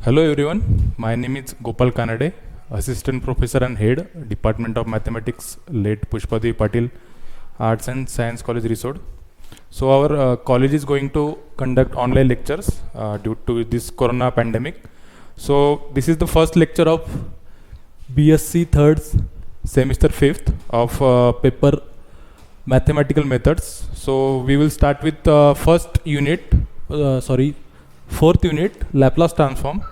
Hello everyone, my name is Gopal Kanade, Assistant Professor and Head, Department of Mathematics, late Pushpadevi Patil, Arts and Science College, Risod. So our college is going to conduct online lectures due to this corona pandemic. So this is the first lecture of BSc third semester 5th of paper Mathematical Methods. So we will start with fourth unit, Laplace transform.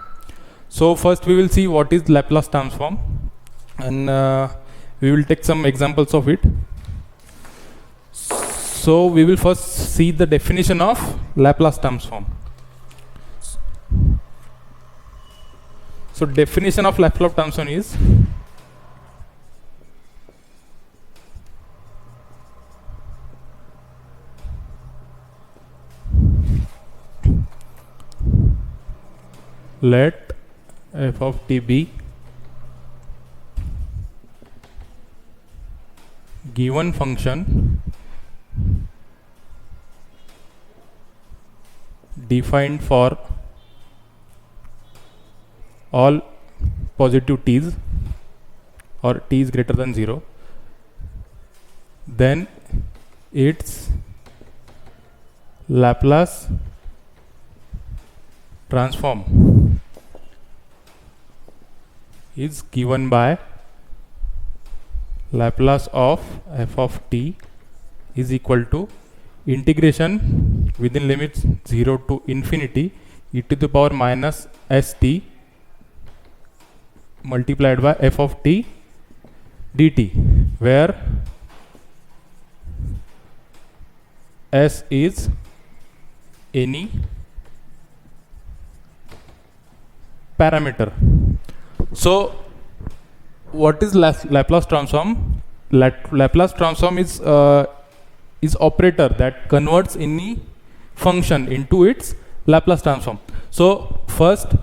So first we will see what is Laplace transform, and we will take some examples of it. So we will first see the definition of Laplace transform. So definition of Laplace transform is let f of t be given function defined for all positive t's or t is greater than 0, then its Laplace transform is given by Laplace of f of t is equal to integration within limits 0 to infinity e to the power minus st multiplied by f of t dt, where s is any parameter. So what is Laplace transform? Laplace transform is operator that converts any function into its Laplace transform. So first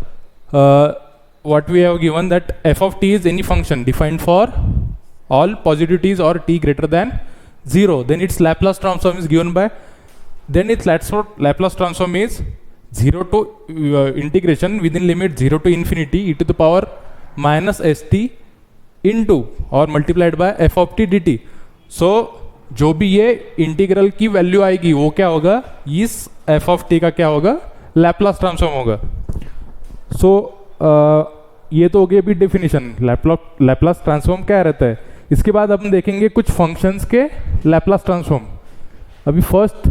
what we have given, that f of t is any function defined for all positive t's or t greater than 0, then its Laplace transform is given by, then its Laplace transform is 0 to integration within limit 0 to infinity e to the power minus st into और multiplied by F of T D T. So जो भी ये integral की value आएगी वो क्या होगा, इस एफ ऑफ टी का क्या होगा, लैप्लास ट्रांसफॉर्म होगा. सो ये तो हो गई अभी डेफिनेशन लैप्लास ट्रांसफॉर्म क्या रहता है. इसके बाद हम देखेंगे कुछ फंक्शंस के लैप्लास ट्रांसफॉर्म. अभी फर्स्ट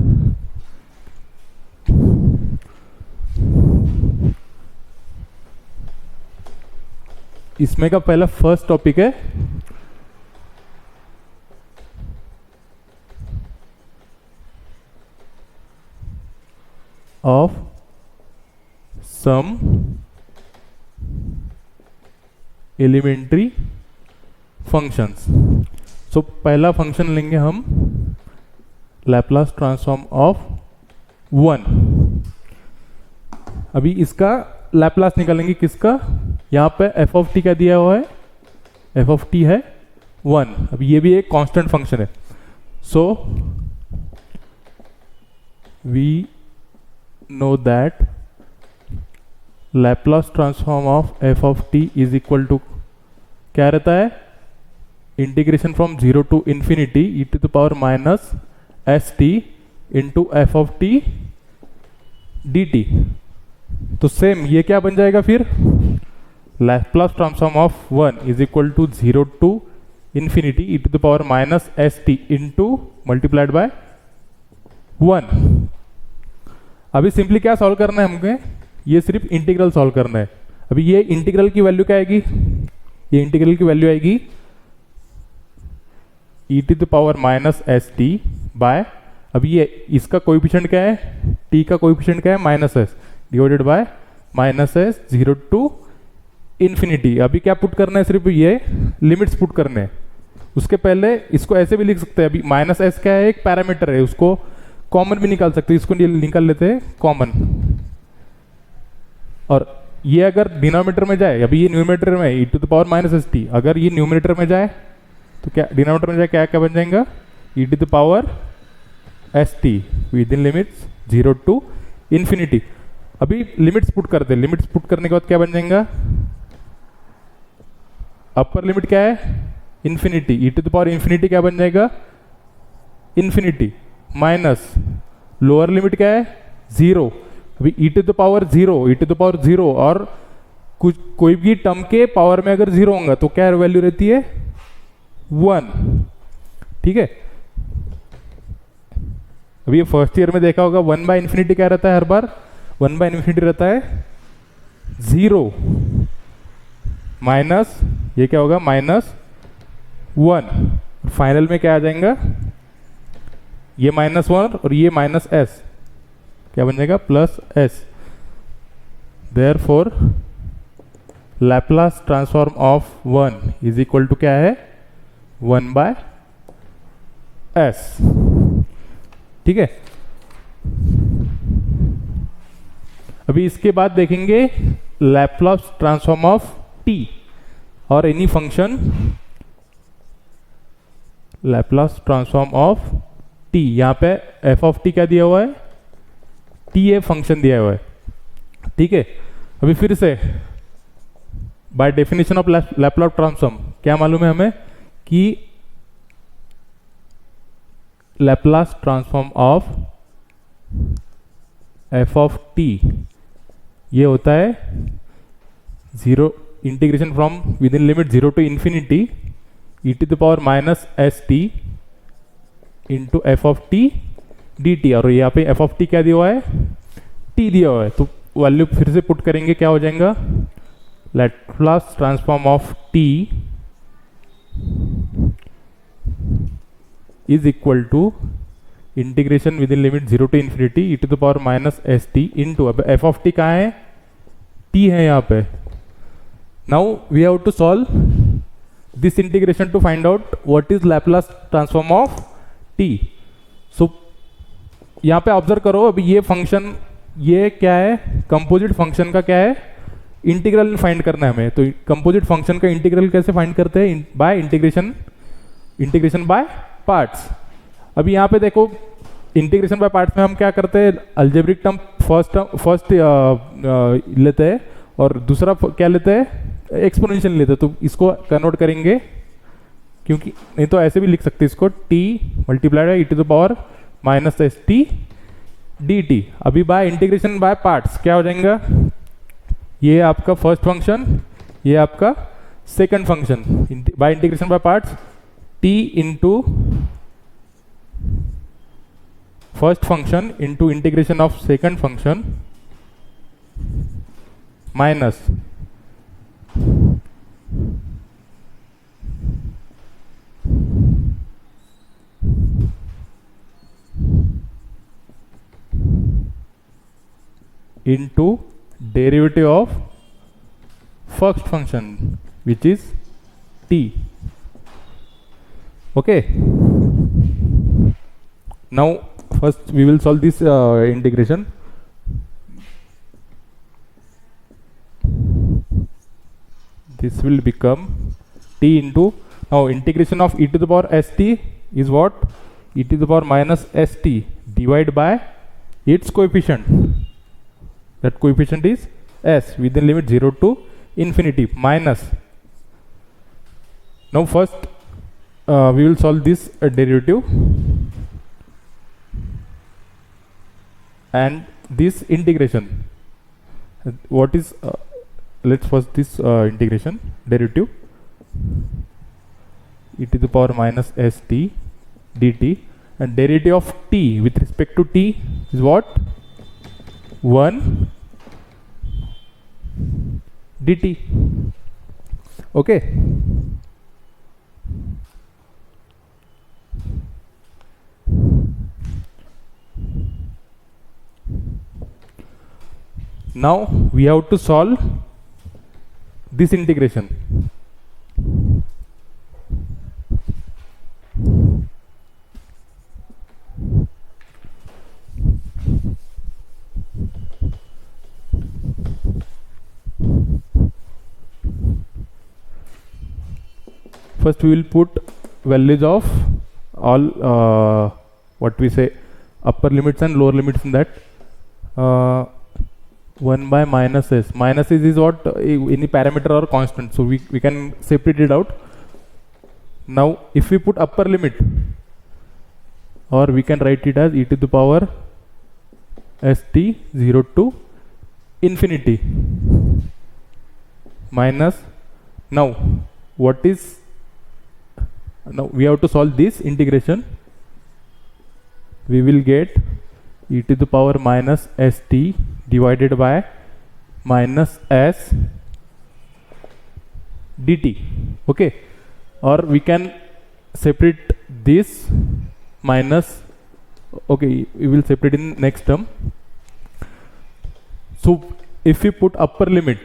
इसमें का पहला फर्स्ट टॉपिक है ऑफ सम एलिमेंट्री फंक्शंस. सो पहला फंक्शन लेंगे हम लैप्लास ट्रांसफॉर्म ऑफ 1. अभी इसका लैप्लास निकालेंगे किसका, यहाँ पे एफ ऑफ टी क्या दिया हुआ है, एफ ऑफ टी है 1. अब ये भी एक कांस्टेंट फंक्शन है. So we know that Laplace transform of F of T is equal to क्या रहता है, integration from 0 to infinity E to the power minus S T into F of T D T. तो same ये क्या बन जाएगा फिर, Laplace transform of 1 is equal to 0 to infinity e to the power minus st into multiplied by 1. अभी simply क्या solve करना है हमको, ये सिर्फ इंटीग्रल सॉल्व करना है. अभी ये इंटीग्रल की वैल्यू क्या आएगी, ये इंटीग्रल की वैल्यू आएगी e to the power minus st by, अभी ये इसका कोएफिशिएंट क्या है, t का कोएफिशिएंट क्या है minus s divided by minus S 0 to infinity. अभी क्या पुट करना है, सिर्फ ये लिमिट्स पुट करने हैं. उसके पहले इसको ऐसे भी लिख सकते हैं, अभी माइनस एस क्या है, एक पैरामीटर है, उसको कॉमन भी निकाल सकते हैं, इसको निकाल लेते हैं कॉमन. और ये अगर डिनोमिनेटर में जाए, अभी ये न्यूमरेटर में e to the power minus S t, अगर ये न्यूमरेटर में जाए तो क्या डिनोमिनेटर में जाए क्या क्या बन जाएगा, e to the power s T with in limits 0 to infinity. अभी लिमिट्स पुट करते हैं, लिमिट्स पुट करने के बाद क्या बन जाएगा, अपर लिमिट क्या है infinity, E to the power infinity क्या बन जाएगा इन्फिनिटी, माइनस लोअर लिमिट क्या है जीरो, अभी e to the power zero, e to the power zero, और कुछ कोई भी टर्म के पावर में अगर जीरो होगा तो क्या वैल्यू रहती है 1, ठीक है। अभी ये फर्स्ट ईयर में देखा होगा 1 बाय इन्फिनिटी क्या रहता है, हर बार 1 बाय इन्फिनिटी रहता है जीरो, माइनस ये क्या होगा -1, फाइनल में क्या आ जाएगा ये -1 और ये -s क्या बन जाएगा +s। Therefore Laplace transform of 1 is equal to क्या है 1/s, ठीक है। अभी इसके बाद देखेंगे लैप्लास ट्रांसफॉर्म ऑफ t और any function, Laplace transform of t, यहां पे f ऑफ t क्या दिया हुआ है t ए फंक्शन दिया हुआ है, ठीक है। अभी फिर से by definition of Laplace transform क्या मालूम है हमें कि Laplace transform of f of t ये होता है zero integration from within limit 0 to infinity e to the power -st into F of T D T, और यहाँ पे एफ ऑफ टी क्या दिया हुआ है t दिया हुआ है, तो वैल्यू फिर से पुट करेंगे क्या हो जाएगा Laplace transform of t is equal to integration within limit 0 to infinity e to the power -st into, अब एफ ऑफ टी कहाँ है t है यहाँ पे। Now we have to solve this integration to find out what is Laplace transform of t। सो यहाँ पे observe करो, अभी ये फंक्शन ये क्या है कंपोजिट फंक्शन का क्या है इंटीग्रल फाइंड करना है हमें, तो कंपोजिट फंक्शन का इंटीग्रल कैसे फाइंड करते हैं बाय इंटीग्रेशन बाय पार्ट्स। अभी यहाँ पे देखो इंटीग्रेशन बाय पार्ट्स में हम क्या करते हैं अल्जेब्रिक टर्म फर्स्ट लेते हैं और दूसरा क्या लेते हैं एक्सपोनेंशियल लेते हैं, तो इसको कन्वर्ट करेंगे क्योंकि नहीं तो ऐसे भी लिख सकते हैं इसको t मल्टीप्लाइड है e to the power -st dt। अभी बाय इंटीग्रेशन बाय पार्ट्स क्या हो जाएगा, ये आपका फर्स्ट फंक्शन ये आपका second function, by integration by parts t into first function into integration of second function minus into derivative of first function which is t, okay। now first we will solve this integration। this will become t into, now integration of e to the power st is what e to the power -st divided by its coefficient, that coefficient is s within limit 0 to infinity minus, now first we will solve this derivative and this integration, what is let's first this integration derivative e to the power -st dt, and derivative of t with respect to t is what 1 dt, okay। now we have to solve this integration। first we will put values of all what we say upper limits and lower limits in that 1 by minus s. Minus s is what? Any parameter or constant. So we can separate it out. Now if we put upper limit, or we can write it as e to the power st 0 to infinity minus. Now what is, now we have to solve this integration. We will get e to the power minus st divided by minus s dt. Okay, or we can separate this minus. Okay, we will separate in next term. So if we put upper limit,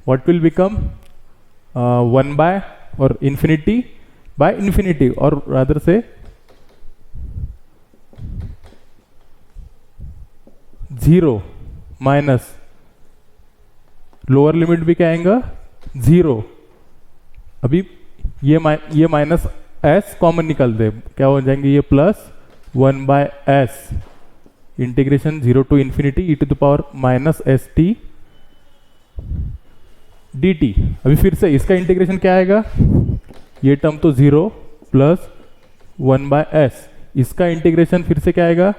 what will become? 1 by, or infinity by infinity, or rather say 0 minus lower limit भी क्या आएगा 0. अभी ये minus S common निकल दे, क्या हो जाएंगे ये plus 1 by S integration 0 to infinity E to the power minus S T D T. अभी फिर से इसका इंटीग्रेशन क्या आएगा, ये टर्म तो 0 प्लस 1 बाय एस. इसका इंटीग्रेशन फिर से क्या आएगा,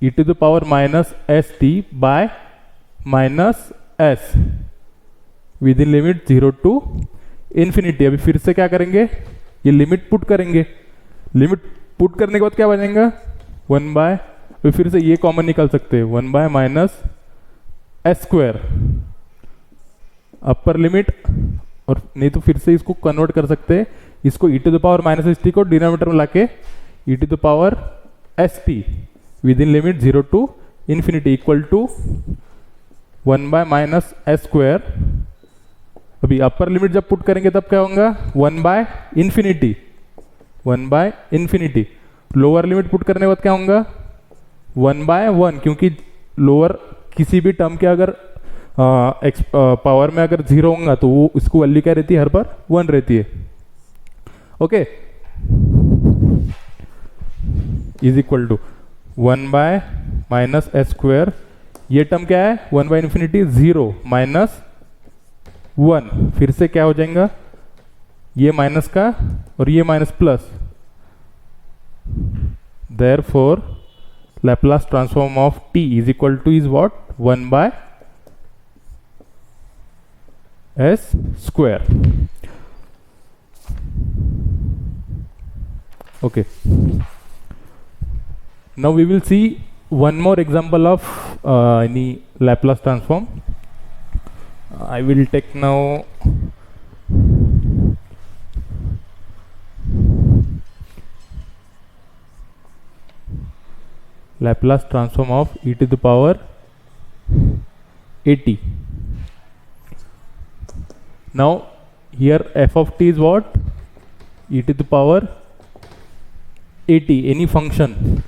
e to the power minus st by minus s within limit 0 to infinity. अभी फिर से क्या करेंगे, ये लिमिट पुट करेंगे. लिमिट पुट करने के बाद क्या बनेगा 1 बाय, अभी फिर से ये कॉमन निकाल सकते हैं 1 by minus S square upper limit, और नहीं तो फिर से इसको कन्वर्ट कर सकते हैं, इसको e to the power minus S T को डिनोमिनेटर में लाके e to the power S T with in limit 0 to infinity equal to 1 by minus S square. अभी अपर लिमिट जब पुट करेंगे तब क्या होगा 1 by infinity, 1 by infinity. Lower limit put करने के बाद क्या होगा 1 बाय 1, क्योंकि लोअर किसी भी टर्म के अगर पावर में अगर 0 होगा तो वो इसको वैल्यू क्या रहती है, हर बार 1 रहती है. Okay, is equal to 1 by minus S square. ये टर्म क्या है 1 बाय इन्फिनिटी 0 माइनस 1, फिर से क्या हो जाएगा ये माइनस का और ये minus plus. Therefore Laplace transform of t is equal two is what 1 by S square. Okay, now we will see one more example of any Laplace transform. I will take now Laplace transform of e to the power at. Now here f of t is what, e to the power at, any function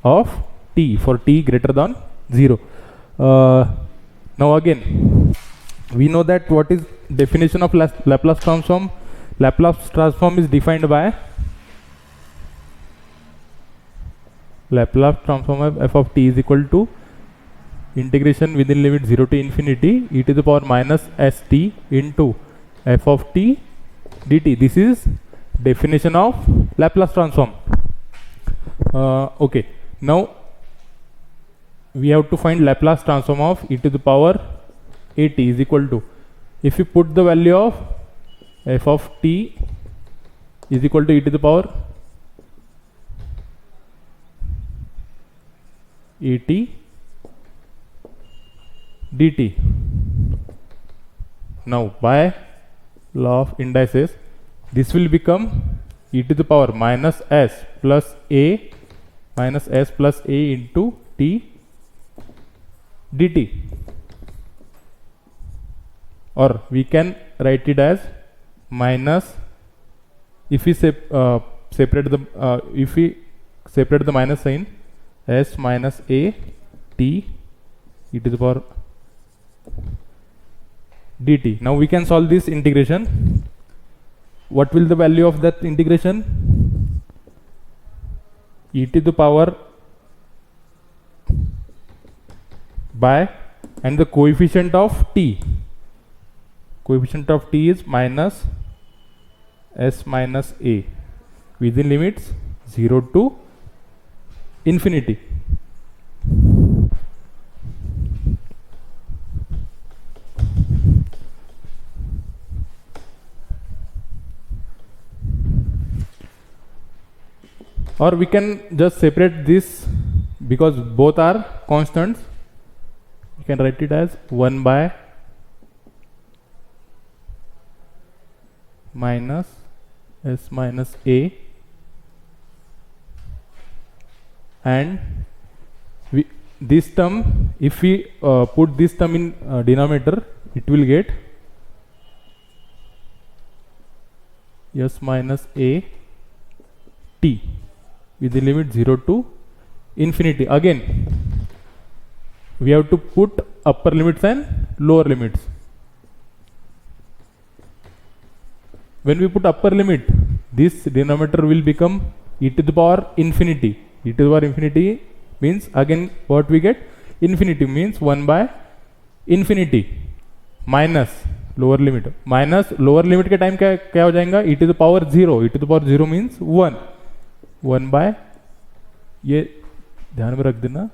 of t for t greater than 0. Now again we know that what is definition of Laplace transform. Laplace transform is defined by Laplace transform of f of t is equal to integration within limit 0 to infinity e to the power minus st into f of t dt. This is definition of Laplace transform. Okay, now we have to find Laplace transform of e to the power at is equal to, if you put the value of f of t is equal to e to the power at dt. Now by law of indices this will become e to the power minus s plus a minus s plus a into t dt, or we can write it as minus, if we separate the minus sign, s minus a t e to the power dt. Now we can solve this integration. What will the value of that integration, e to the power by and the coefficient of t is minus s minus a within limits 0 to infinity. Or we can just separate this because both are constants. You can write it as 1 by minus s minus a, and this term, if we put this term in denominator, it will get s minus a t with the limit 0 to infinity. Again, we have to put upper limits and lower limits. When we put upper limit, this denominator will become e to the power infinity. E to the power infinity means, again what we get, infinity means 1 by infinity minus lower limit. Minus lower limit के time क्या हो जाएगा, e to the power 0. e to the power 0 means 1 by, ये ध्यान में रख देना,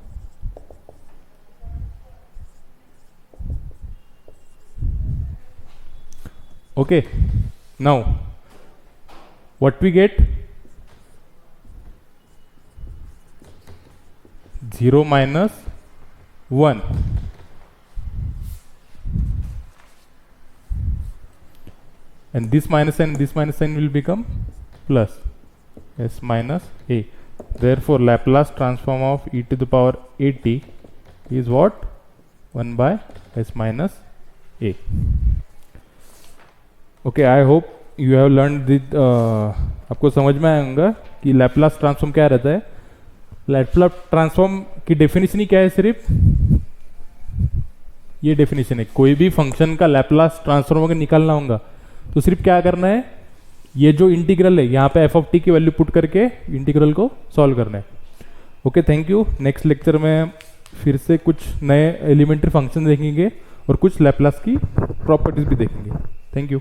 okay. Now what we get, 0 minus 1, and this minus sign will become plus s minus a. Therefore Laplace transform of e to the power at is what, 1 by s minus a. Okay, I hope you have learned this. आपको समझ में आएगा कि Laplace transform क्या रहता है. Laplace transform की definition ही क्या है, सिर्फ ये डेफिनेशन है. कोई भी फंक्शन का लैपलास ट्रांसफॉर्म अगर निकालना होगा तो सिर्फ क्या करना है, ये जो इंटीग्रल है यहाँ पे एफ ऑफ टी की वैल्यू पुट करके इंटीग्रल को सॉल्व करना है. Okay, thank you. Next lecture में फिर से कुछ नए एलिमेंट्री फंक्शन देखेंगे और कुछ लैपलास की प्रॉपर्टीज भी देखेंगे. Thank you.